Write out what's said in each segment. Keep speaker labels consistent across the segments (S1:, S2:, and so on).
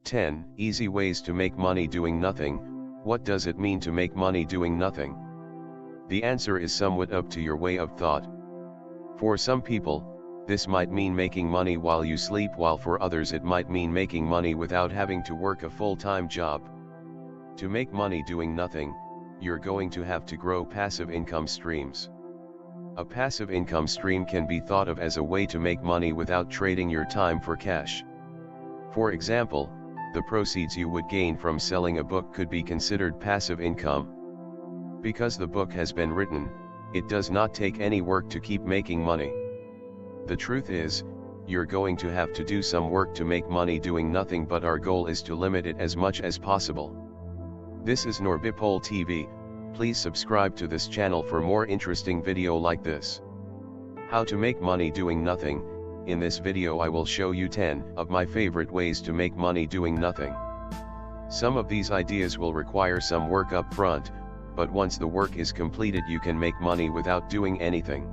S1: 10 Easy ways to make money doing nothing. What does it mean to make money doing nothing? The answer is somewhat up to your way of thought. For some people, this might mean making money while you sleep, while for others it might mean making money without having to work a full-time job. To make money doing nothing, you're going to have to grow passive income streams. A passive income stream can be thought of as a way to make money without trading your time for cash. For example, the proceeds you would gain from selling a book could be considered passive income. Because the book has been written, it does not take any work to keep making money. The truth is, you're going to have to do some work to make money doing nothing, but our goal is to limit it as much as possible. This is Norbipol TV. Please subscribe to this channel for more interesting video like this. How to make money doing nothing. In this video I will show you 10 of my favorite ways to make money doing nothing. Some of these ideas will require some work up front, but once the work is completed you can make money without doing anything.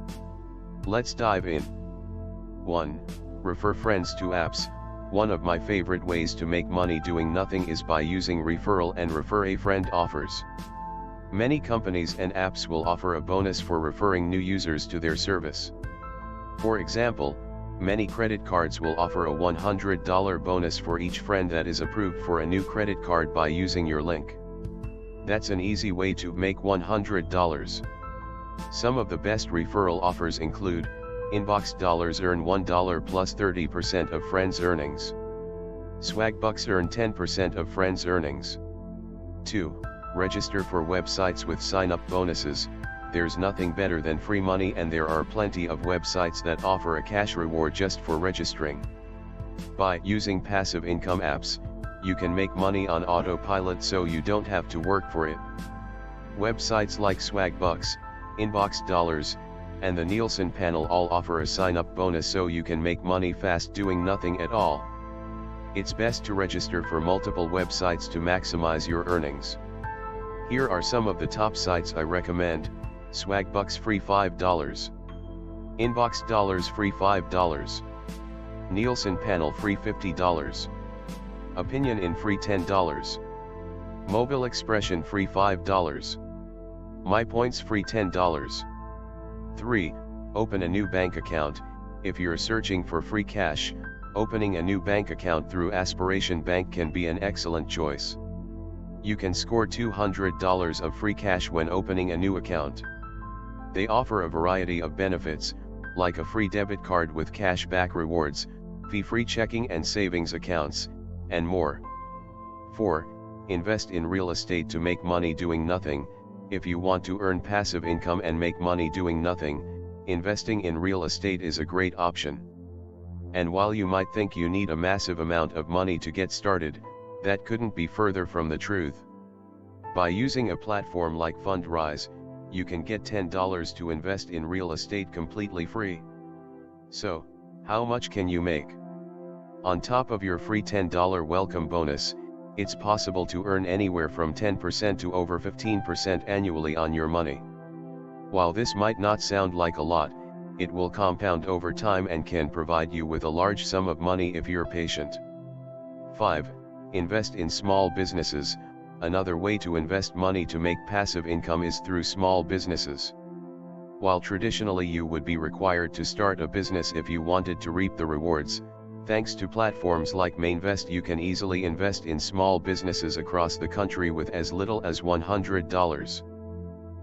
S1: Let's dive in. 1. Refer friends to apps. One of my favorite ways to make money doing nothing is by using referral and refer a friend offers. Many companies and apps will offer a bonus for referring new users to their service. For example, many credit cards will offer a $100 bonus for each friend that is approved for a new credit card by using your link. That's an easy way to make $100. Some of the best referral offers include: Inbox Dollars earn $1 plus 30% of friends' earnings. Swag Bucks earn 10% of friends' earnings. 2. Register for websites with sign-up bonuses. There's nothing better than free money, and there are plenty of websites that offer a cash reward just for registering. By using passive income apps, you can make money on autopilot so you don't have to work for it. Websites like Swag Bucks, Inbox Dollars, and the Nielsen panel all offer a sign-up bonus so you can make money fast doing nothing at all. It's best to register for multiple websites to maximize your earnings. Here are some of the top sites I recommend. Swag Bucks free $5. Inbox Dollars free $5. Nielsen panel free $50. Opinion in free $10. Mobile Expression free $5. My Points free $10. 3. Open a new bank account. If you're searching for free cash, opening a new bank account through Aspiration Bank can be an excellent choice. You can score $200 of free cash when opening a new account. They offer a variety of benefits, like a free debit card with cash back rewards, fee-free checking and savings accounts, and more. 4. Invest in real estate to make money doing nothing. If you want to earn passive income and make money doing nothing, investing in real estate is a great option. And while you might think you need a massive amount of money to get started, that couldn't be further from the truth. By using a platform like Fundrise, you can get $10 to invest in real estate completely free. So, how much can you make? On top of your free $10 welcome bonus, it's possible to earn anywhere from 10% to over 15% annually on your money. While this might not sound like a lot, it will compound over time and can provide you with a large sum of money if you're patient. 5. Invest in small businesses. Another way to invest money to make passive income is through small businesses. While traditionally you would be required to start a business if you wanted to reap the rewards, thanks to platforms like Mainvest you can easily invest in small businesses across the country with as little as $100.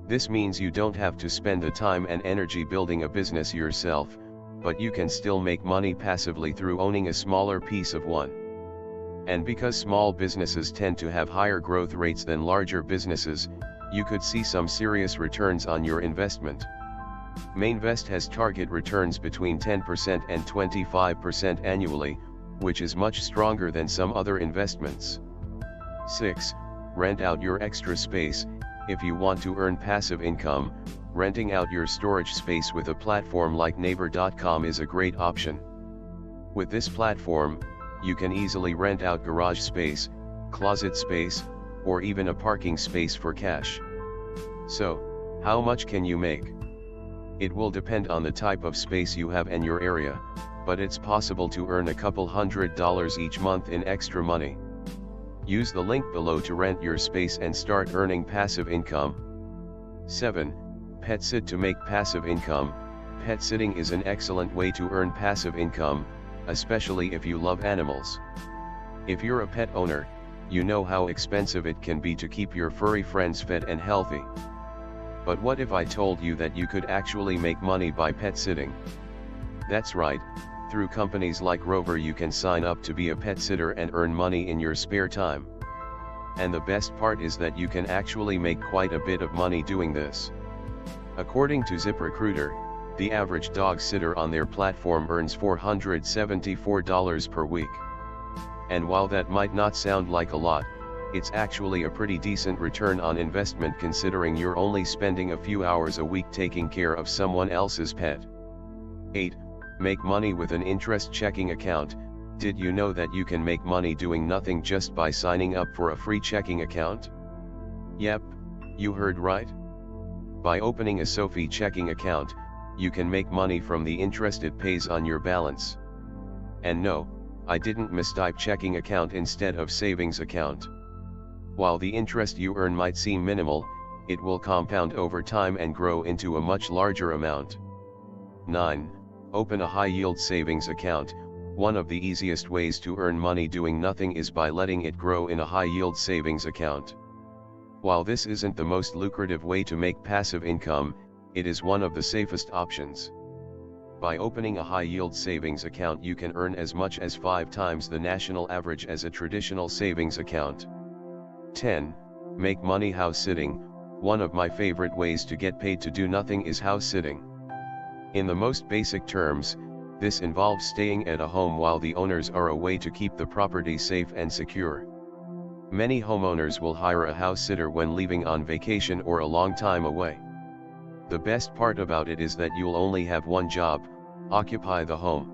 S1: This means you don't have to spend the time and energy building a business yourself, but you can still make money passively through owning a smaller piece of one. And because small businesses tend to have higher growth rates than larger businesses, you could see some serious returns on your investment. Mainvest has target returns between 10% and 25% annually, which is much stronger than some other investments. 6. Rent out your extra space. If you want to earn passive income, renting out your storage space with a platform like Naver.com is a great option. With this platform, you can easily rent out garage space, closet space, or even a parking space for cash. So, how much can you make? It will depend on the type of space you have and your area, but it's possible to earn a couple $100 each month in extra money. Use the link below to rent your space and start earning passive income. 7. Pet sit to make passive income. Pet sitting is an excellent way to earn passive income, especially if you love animals. If you're a pet owner, you know how expensive it can be to keep your furry friends fed and healthy. But what if I told you that you could actually make money by pet sitting? That's right, through companies like Rover you can sign up to be a pet sitter and earn money in your spare time. And the best part is that you can actually make quite a bit of money doing this. According to ZipRecruiter, the average dog sitter on their platform earns $474 per week. And while that might not sound like a lot, it's actually a pretty decent return on investment considering you're only spending a few hours a week taking care of someone else's pet. 8. Make money with an interest checking account. Did you know that you can make money doing nothing just by signing up for a free checking account? Yep, you heard right. By opening a Sophie checking account, you can make money from the interest it pays on your balance. And no, I didn't mistype checking account instead of savings account. While the interest you earn might seem minimal, it will compound over time and grow into a much larger amount. 9. Open a high-yield savings account. One of the easiest ways to earn money doing nothing is by letting it grow in a high-yield savings account. While this isn't the most lucrative way to make passive income, it is one of the safest options. By opening a high-yield savings account you can earn as much as 5 times the national average as a traditional savings account. 10. Make money house sitting. One of my favorite ways to get paid to do nothing is house sitting. In the most basic terms, this involves staying at a home while the owners are away to keep the property safe and secure. Many homeowners will hire a house sitter when leaving on vacation or a long time away. The best part about it is that you'll only have one job: occupy the home.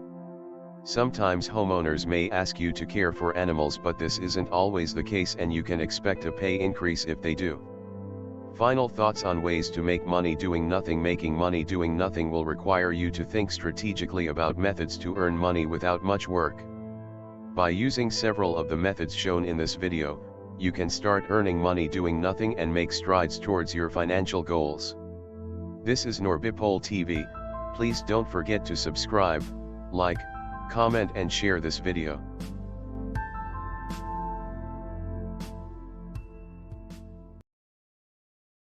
S1: Sometimes homeowners may ask you to care for animals, but this isn't always the case and you can expect a pay increase if they do. Final thoughts on ways to make money doing nothing. Making money doing nothing will require you to think strategically about methods to earn money without much work. By using several of the methods shown in this video, you can start earning money doing nothing and make strides towards your financial goals. This is Norbipol TV. Please don't forget to subscribe, like, comment and share this video.